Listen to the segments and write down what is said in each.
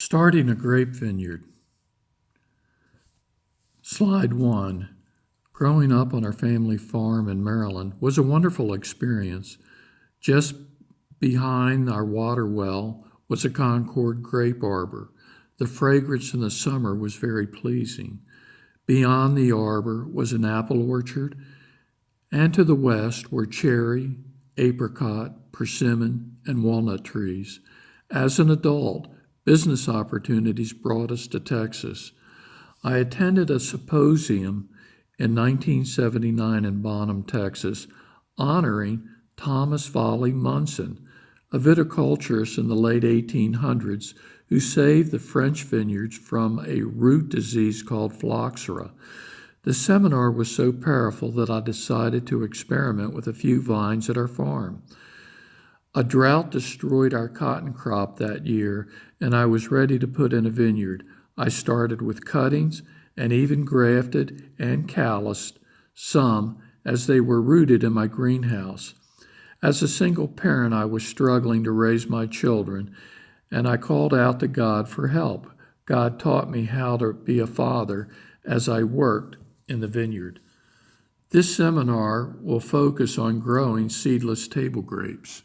Starting a grape vineyard. Slide 1. Growing up on our family farm in Maryland was a wonderful experience. Just behind our water well was a Concord grape arbor. The fragrance in the summer was very pleasing. Beyond the arbor was an apple orchard, and to the west were cherry, apricot, persimmon, and walnut trees. As an adult, business opportunities brought us to Texas. I attended a symposium in 1979 in Bonham, Texas, honoring Thomas Foley Munson, a viticulturist in the late 1800s who saved the French vineyards from a root disease called phylloxera. The seminar was so powerful that I decided to experiment with a few vines at our farm. A drought destroyed our cotton crop that year, and I was ready to put in a vineyard. I started with cuttings and even grafted and calloused some as they were rooted in my greenhouse. As a single parent, I was struggling to raise my children, and I called out to God for help. God taught me how to be a father as I worked in the vineyard. This seminar will focus on growing seedless table grapes.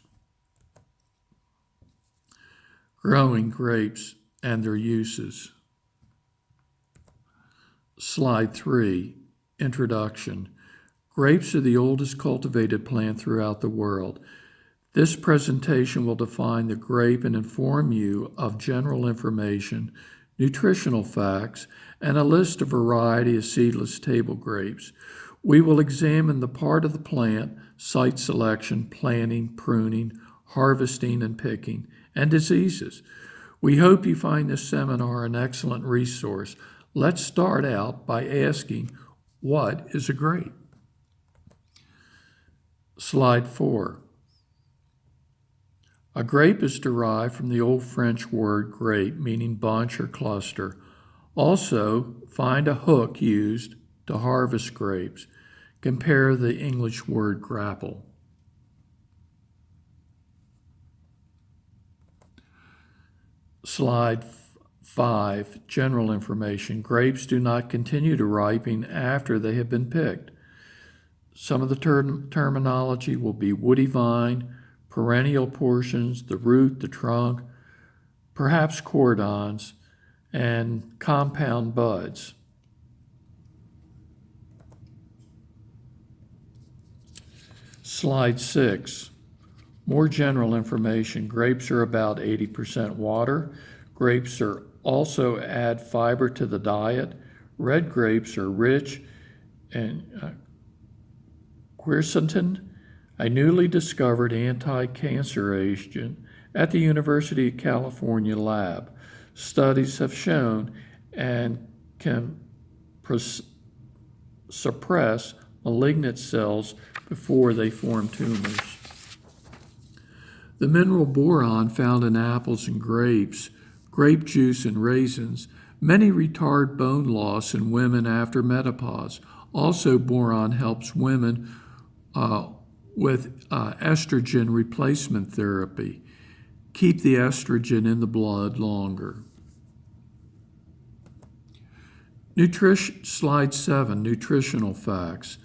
Growing grapes and their uses. Slide 3, Introduction. Grapes are the oldest cultivated plant throughout the world. This presentation will define the grape and inform you of general information, nutritional facts, and a list of variety of seedless table grapes. We will examine the part of the plant, site selection, planting, pruning, harvesting and picking, and diseases. We hope you find this seminar an excellent resource. Let's start out by asking, what is a grape? Slide 4. A grape is derived from the Old French word grape, meaning bunch or cluster. Also, find a hook used to harvest grapes. Compare the English word grapple. Slide 5, General information. Grapes do not continue to ripen after they have been picked. Some of the terminology will be woody vine, perennial portions, the root, the trunk, perhaps cordons, and compound buds. Slide 6. More general information. Grapes are about 80% water. Grapes also add fiber to the diet. Red grapes are rich in quercetin, a newly discovered anti-cancer agent at the University of California lab. Studies have shown and can suppress malignant cells before they form tumors. The mineral boron found in apples and grapes, grape juice and raisins, many retard bone loss in women after menopause. Also, boron helps women with estrogen replacement therapy. Keep the estrogen in the blood longer. Slide 7, Nutritional Facts.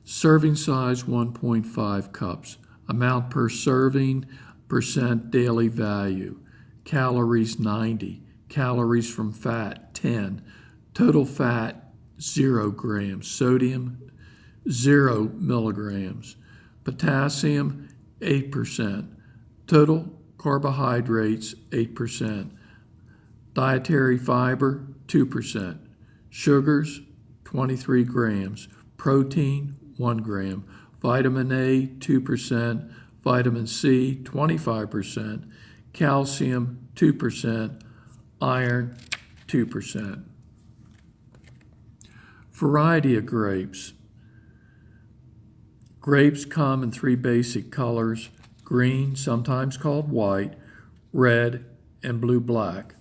Serving size 1.5 cups. Amount per serving, percent daily value. Calories 90. Calories from fat 10. Total fat 0 grams. Sodium 0 milligrams. Potassium 8%. Total carbohydrates 8%. Dietary fiber 2%. Sugars 23 grams. Protein 1 gram. Vitamin A 2%. Vitamin C 25%. Calcium 2%. Iron 2%. Variety of grapes. Grapes come in 3 basic colors: green, sometimes called white, red, and blue-black.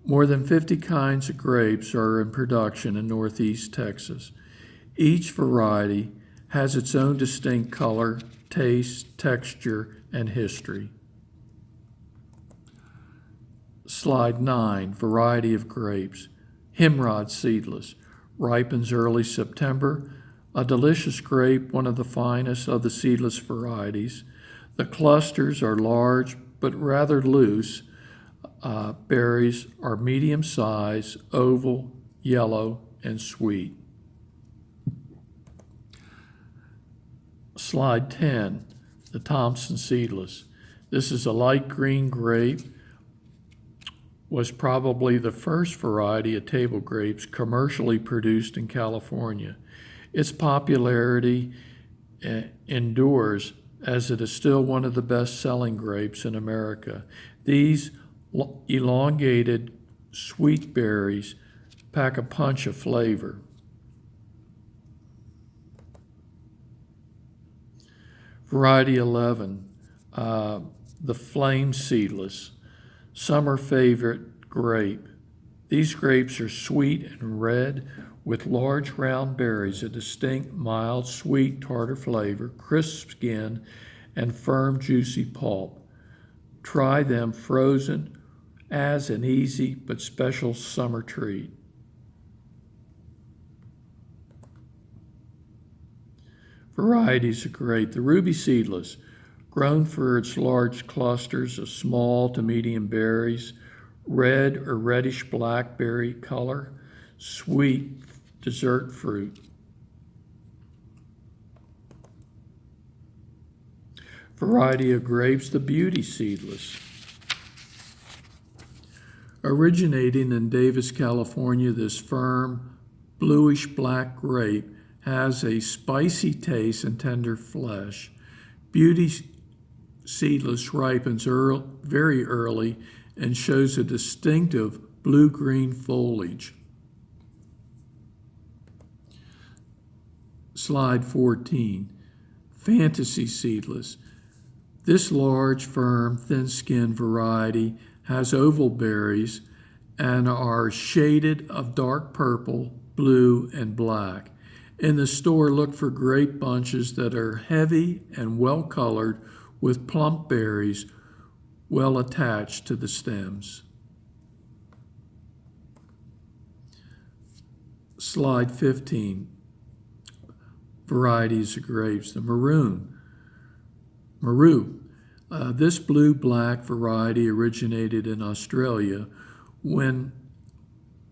More than 50 kinds of grapes are in production in Northeast Texas. Each variety has its own distinct color, taste, texture, and history. Slide 9, variety of grapes. Himrod seedless, ripens early September. A delicious grape, one of the finest of the seedless varieties. The clusters are large but rather loose. Berries are medium size, oval, yellow, and sweet. Slide 10, the Thompson seedless. This is a light green grape, was probably the first variety of table grapes commercially produced in California. Its popularity endures as it is still one of the best-selling grapes in America. These elongated sweet berries pack a punch of flavor. Variety 11, the Flame seedless, summer favorite grape. These grapes are sweet and red with large round berries, a distinct mild sweet tartar flavor, crisp skin, and firm juicy pulp. Try them frozen as an easy but special summer treat. Varieties of grape. The Ruby seedless, grown for its large clusters of small to medium berries, red or reddish blackberry color, sweet dessert fruit. Variety of grapes, the Beauty seedless. Originating in Davis, California, this firm, bluish black grape has a spicy taste and tender flesh. Beauty seedless ripens very early and shows a distinctive blue-green foliage. Slide 14, Fantasy seedless. This large, firm, thin-skinned variety has oval berries and are shaded of dark purple, blue, and black. In the store, look for grape bunches that are heavy and well-colored with plump berries well attached to the stems. Slide 15, varieties of grapes. The Maru. This blue-black variety originated in Australia. When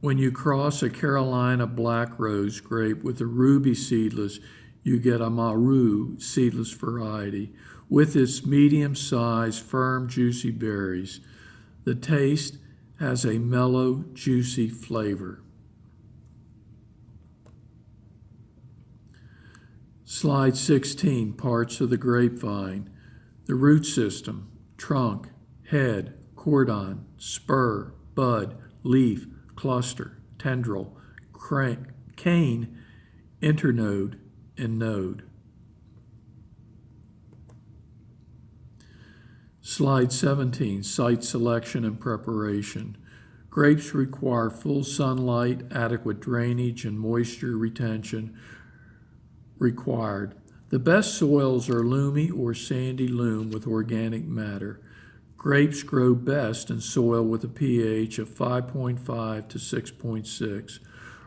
you cross a Carolina black rose grape with a ruby seedless, you get a Maru seedless variety with its medium-sized, firm, juicy berries. The taste has a mellow, juicy flavor. Slide 16, parts of the grapevine. The root system, trunk, head, cordon, spur, bud, leaf, cluster, tendril, cane, internode, and node. Slide 17, site selection and preparation. Grapes require full sunlight, adequate drainage, and moisture retention required. The best soils are loamy or sandy loam with organic matter. Grapes grow best in soil with a pH of 5.5 to 6.6.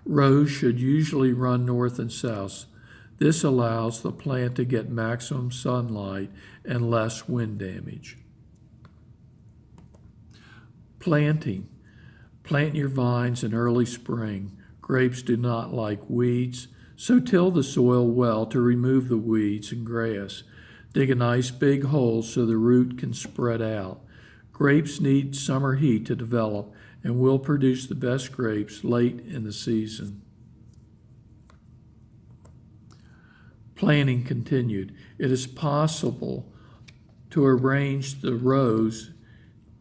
Rows should usually run north and south. This allows the plant to get maximum sunlight and less wind damage. Planting. Plant your vines in early spring. Grapes do not like weeds, so till the soil well to remove the weeds and grass. Dig a nice big hole so the root can spread out. Grapes need summer heat to develop and will produce the best grapes late in the season. Planting continued. It is possible to arrange the rows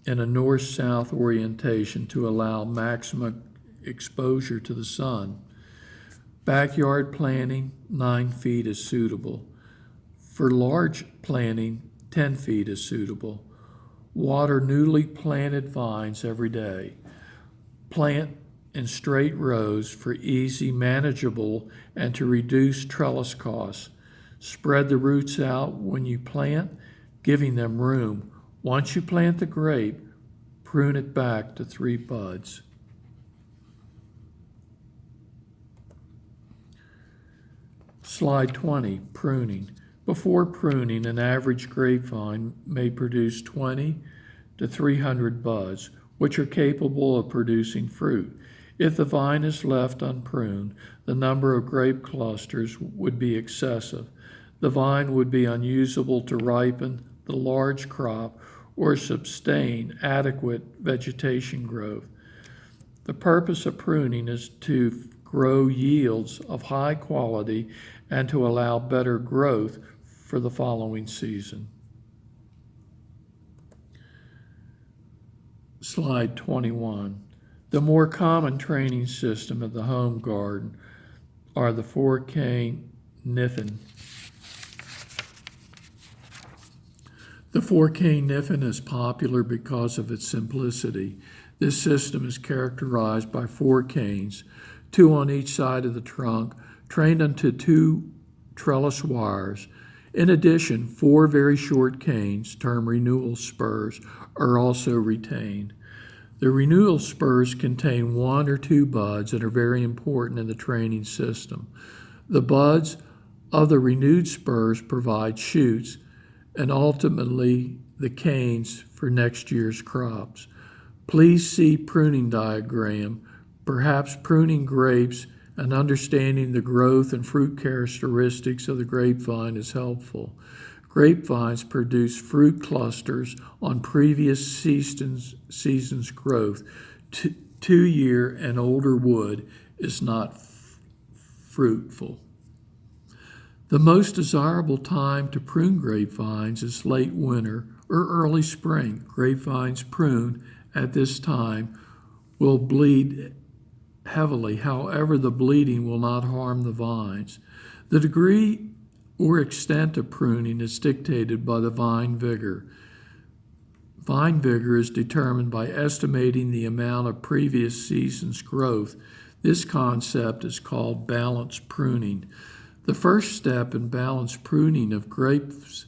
in a north-south orientation to allow maximum exposure to the sun. Backyard planting, 9 feet is suitable. For large planting, 10 feet is suitable. Water newly planted vines every day. Plant in straight rows for easy, manageable, and to reduce trellis costs. Spread the roots out when you plant, giving them room. Once you plant the grape, prune it back to 3 buds. Slide 20, pruning. Before pruning, an average grapevine may produce 20 to 300 buds, which are capable of producing fruit. If the vine is left unpruned, the number of grape clusters would be excessive. The vine would be unusable to ripen the large crop or sustain adequate vegetation growth. The purpose of pruning is to grow yields of high quality and to allow better growth for the following season. Slide 21. The more common training system of the home garden are the 4-cane niffin. The 4-cane niffin is popular because of its simplicity. This system is characterized by 4 canes, 2 on each side of the trunk, trained onto 2 trellis wires. In addition, 4 very short canes, termed renewal spurs, are also retained. The renewal spurs contain 1 or 2 buds and are very important in the training system. The buds of the renewed spurs provide shoots and ultimately the canes for next year's crops. Please see pruning diagram. Perhaps pruning grapes and understanding the growth and fruit characteristics of the grapevine is helpful. Grapevines produce fruit clusters on previous season's growth. 2-year and older wood is not fruitful. The most desirable time to prune grapevines is late winter or early spring. Grapevines pruned at this time will bleed heavily. However, the bleeding will not harm the vines. The degree or extent of pruning is dictated by the vine vigor. Vine vigor is determined by estimating the amount of previous season's growth. This concept is called balanced pruning. The first step in balanced pruning of grapevines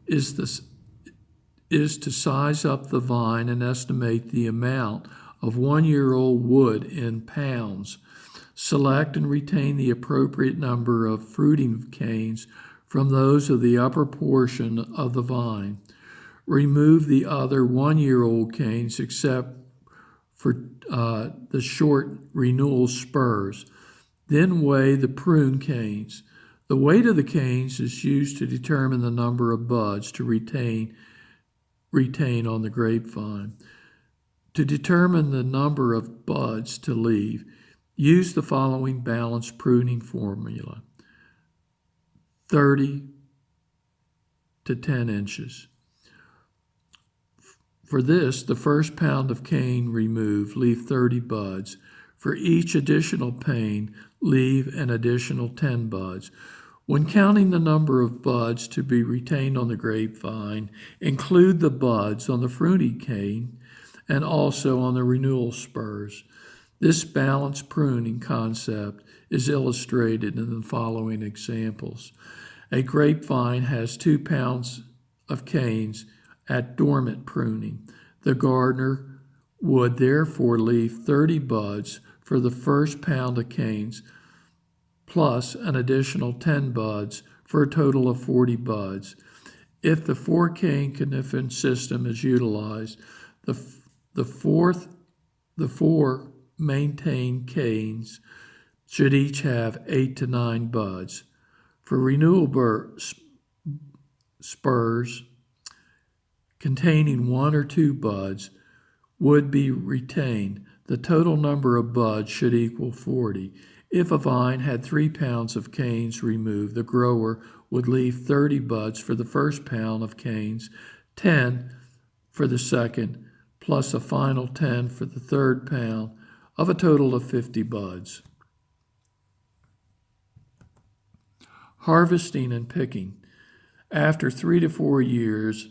is to size up the vine and estimate the amount of 1-year-old wood in pounds. Select and retain the appropriate number of fruiting canes from those of the upper portion of the vine. Remove the other 1-year-old canes except for the short renewal spurs. Then weigh the prune canes. The weight of the canes is used to determine the number of buds to retain on the grapevine. To determine the number of buds to leave, use the following balanced pruning formula: 30 to 10 inches. For this, the first pound of cane removed, leave 30 buds. For each additional pane, leave an additional 10 buds. When counting the number of buds to be retained on the grapevine, include the buds on the fruiting cane and also on the renewal spurs. This balanced pruning concept is illustrated in the following examples. A grapevine has 2 pounds of canes at dormant pruning. The gardener would therefore leave 30 buds for the first pound of canes, plus an additional 10 buds for a total of 40 buds. If the 4-cane conifer system is utilized, the 4 maintained canes should each have 8 to 9 buds. For renewal spurs containing 1 or 2 buds would be retained. The total number of buds should equal 40. If a vine had 3 pounds of canes removed, the grower would leave 30 buds for the first pound of canes, 10 for the second, plus a final 10 for the third pound, of a total of 50 buds. Harvesting and picking. After 3 to 4 years,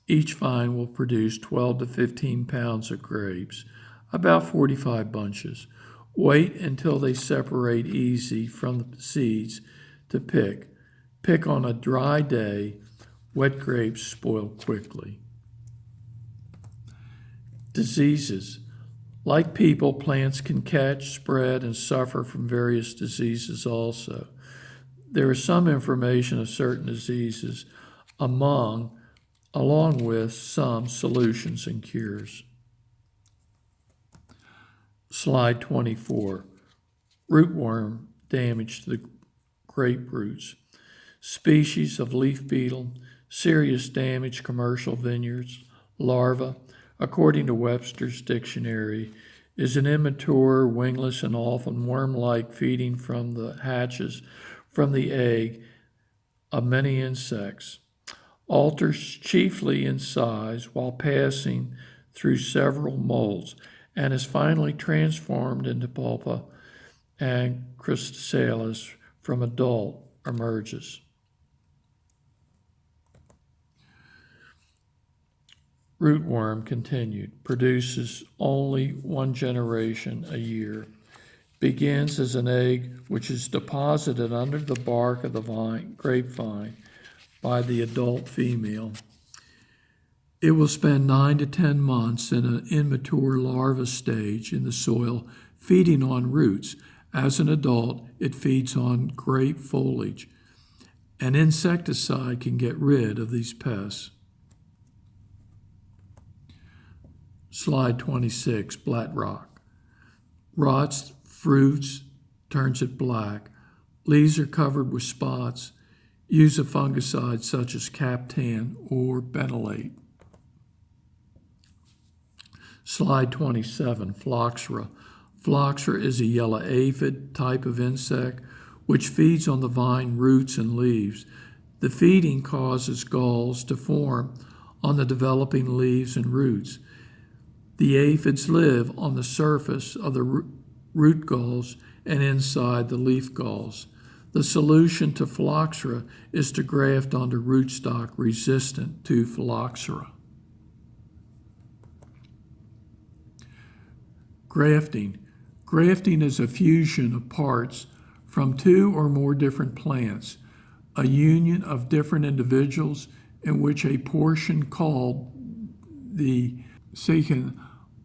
each vine will produce 12 to 15 pounds of grapes, about 45 bunches. Wait until they separate easy from the seeds to pick. Pick on a dry day. Wet grapes spoil quickly. Diseases. Like people, plants can catch, spread, and suffer from various diseases also. There is some information of certain diseases along with some solutions and cures. Slide 24. Rootworm damage to the grape roots. Species of leaf beetle, serious damage commercial vineyards. Larva, according to Webster's Dictionary, is an immature, wingless, and often worm-like feeding from the hatches from the egg of many insects. Alters chiefly in size while passing through several molds and is finally transformed into pupa and chrysalis from adult emerges. Rootworm continued, produces only one generation a year. Begins as an egg which is deposited under the bark of the grapevine by the adult female. It will spend 9 to 10 months in an immature larva stage in the soil, feeding on roots. As an adult, it feeds on grape foliage. An insecticide can get rid of these pests. Slide 26, Blat Rock. Rots fruits, turns it black. Leaves are covered with spots. Use a fungicide such as Captan or Benylate. Slide 27, Phloxera. Phloxera is a yellow aphid type of insect which feeds on the vine roots and leaves. The feeding causes galls to form on the developing leaves and roots. The aphids live on the surface of the root galls and inside the leaf galls. The solution to phloxera is to graft onto rootstock resistant to phloxera. Grafting. Grafting is a fusion of parts from two or more different plants, a union of different individuals in which a portion called the secant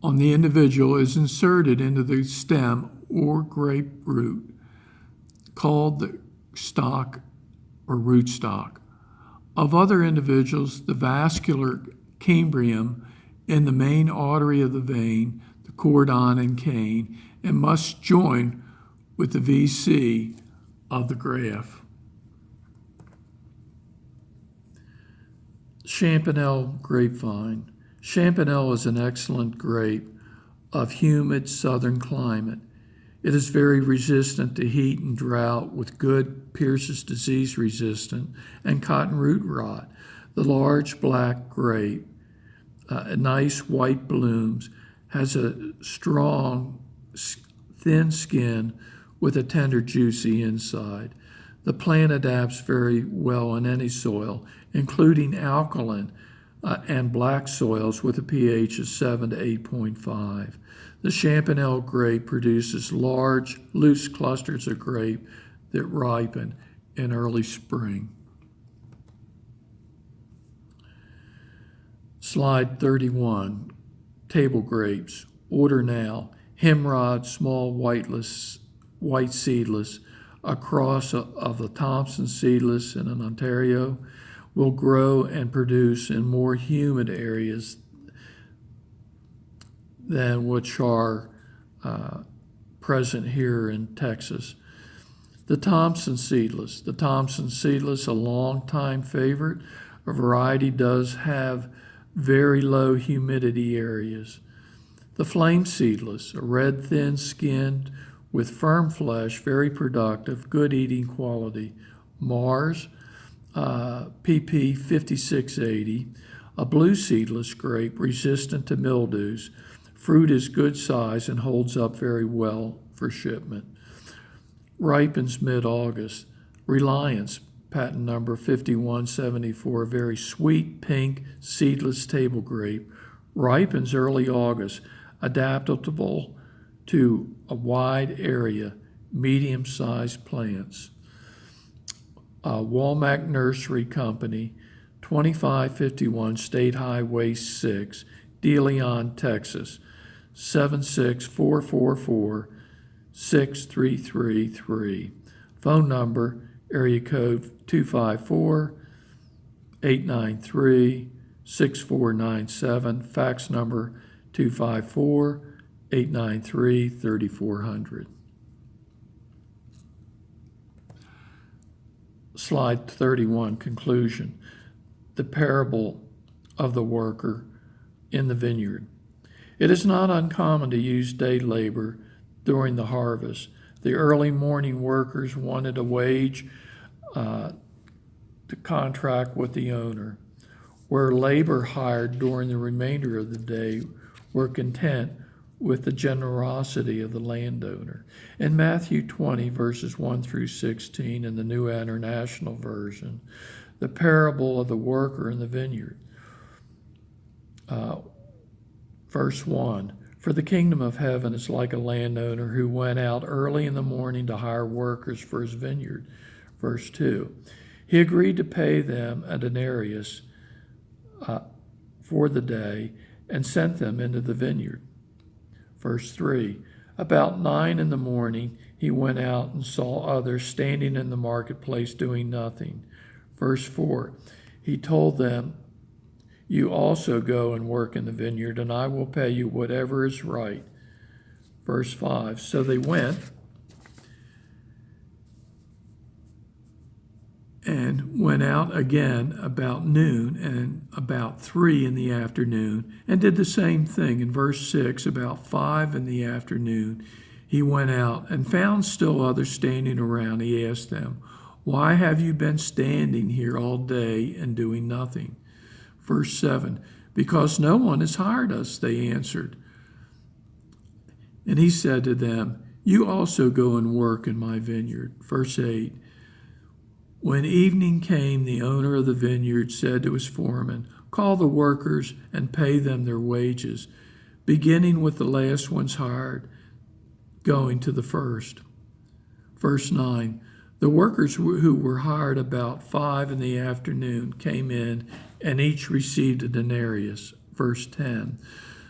on the individual is inserted into the stem or grape root, called the stalk or rootstock. Of other individuals, the vascular cambium in the main artery of the vein, the cordon and cane, and must join with the VC of the graft. Champanel grapevine. Champanel is an excellent grape of humid southern climate. It is very resistant to heat and drought with good Pierce's disease resistant and cotton root rot. The large black grape, nice white blooms, has a strong, thin skin with a tender, juicy inside. The plant adapts very well in any soil, including alkaline and black soils with a pH of 7 to 8.5. The Champanel grape produces large, loose clusters of grape that ripen in early spring. Slide 31, table grapes. Order now. Hemrod, small white seedless, a cross of the Thompson seedless in Ontario, will grow and produce in more humid areas than which are present here in Texas. The Thompson seedless, a long-time favorite. A variety does have very low humidity areas. The flame seedless, a red thin-skinned with firm flesh, very productive, good eating quality. Mars, PP 5680, a blue seedless grape resistant to mildews. Fruit is good size and holds up very well for shipment. Ripens mid-August. Reliance, patent number 5174, a very sweet pink seedless table grape. Ripens early August, adaptable to a wide area, medium-sized plants. Walmack Nursery Company, 2551 State Highway 6, De Leon, Texas, 76444-6333. Phone number, area code 254-893-6497. Fax number 254-893-3400. Slide 31, conclusion. The parable of the worker in the vineyard. It is not uncommon to use day labor during the harvest. The early morning workers wanted a wage to contract with the owner, where labor hired during the remainder of the day were content with the generosity of the landowner. In Matthew 20, verses 1 through 16, in the New International Version, the parable of the worker in the vineyard. Verse 1, for the kingdom of heaven is like a landowner who went out early in the morning to hire workers for his vineyard. Verse 2, he agreed to pay them a denarius for the day and sent them into the vineyard. Verse 3, about 9 in the morning he went out and saw others standing in the marketplace doing nothing. Verse 4, he told them, you also go and work in the vineyard, and I will pay you whatever is right. Verse 5, so they went and went out again about noon and about 3 in the afternoon, and did the same thing. In verse 6, about 5 in the afternoon, he went out and found still others standing around. He asked them, why have you been standing here all day and doing nothing? Verse 7, because no one has hired us, they answered. And he said to them, you also go and work in my vineyard. Verse 8, when evening came, the owner of the vineyard said to his foreman, call the workers and pay them their wages, beginning with the last ones hired, going to the first. Verse 9, the workers who were hired about 5 in the afternoon came in, and each received a denarius. Verse 10,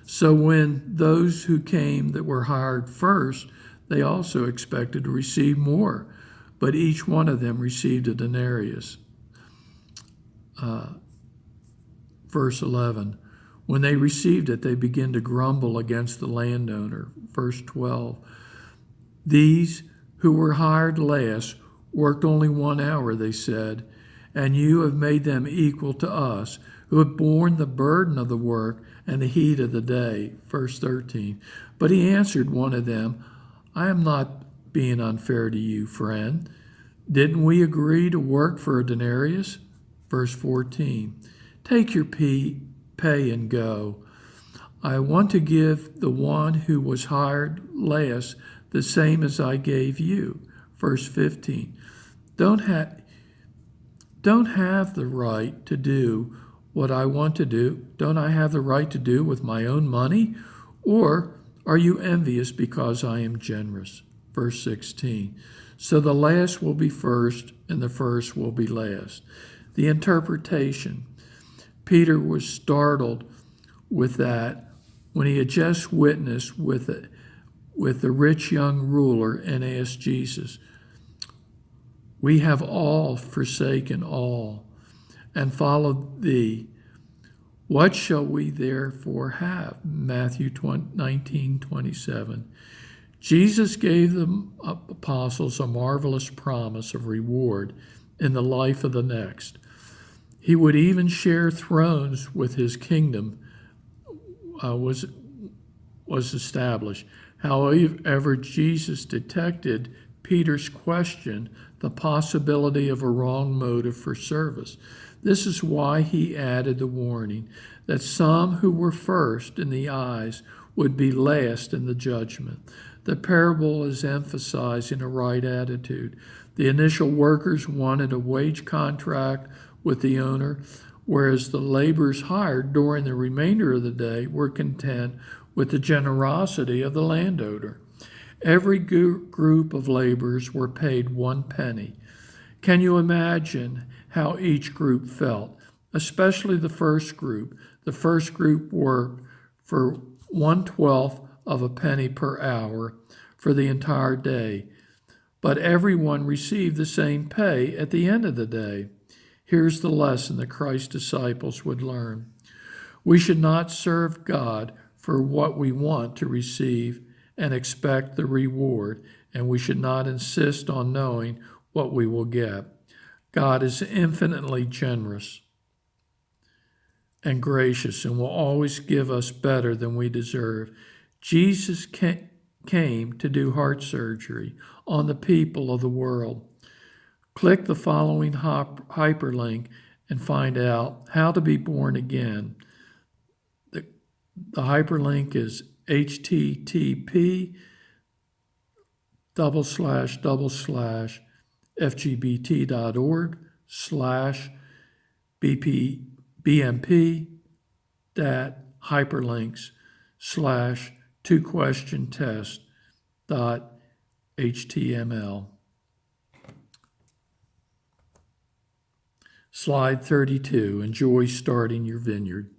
so when those who came that were hired first, they also expected to receive more, but each one of them received a denarius. Verse 11, when they received it, they began to grumble against the landowner. Verse 12, these who were hired last worked only 1 hour, they said, and you have made them equal to us, who have borne the burden of the work and the heat of the day. Verse 13, but he answered one of them, I am not being unfair to you, friend. Didn't we agree to work for a denarius? Verse 14, take your pay and go. I want to give the one who was hired last the same as I gave you. Verse 15, don't have the right to do what I want to do. Don't I have the right to do with my own money? Or are you envious because I am generous? Verse 16, so the last will be first and the first will be last. The interpretation. Peter was startled with that when he had just witnessed with the rich young ruler and asked Jesus, we have all forsaken all and followed thee. What shall we therefore have? Matthew 19:27. Jesus gave the apostles a marvelous promise of reward in the life of the next. He would even share thrones with his kingdom was established. However, Jesus detected Peter's question, the possibility of a wrong motive for service. This is why he added the warning that some who were first in the eyes would be last in the judgment. The parable is emphasizing a right attitude. The initial workers wanted a wage contract with the owner, whereas the laborers hired during the remainder of the day were content with the generosity of the landowner. Every group of laborers were paid 1 penny. Can you imagine how each group felt, especially the first group? The first group worked for 1/12 of a penny per hour for the entire day. But everyone received the same pay at the end of the day. Here's the lesson that Christ's disciples would learn. We should not serve God for what we want to receive and expect the reward, and we should not insist on knowing what we will get. God is infinitely generous and gracious and will always give us better than we deserve. Jesus came to do heart surgery on the people of the world. Click the following hyperlink and find out how to be born again. The hyperlink is http://bmp.org/bmp-hyperlinks/2questiontest.html. Slide 32. Enjoy starting your vineyard.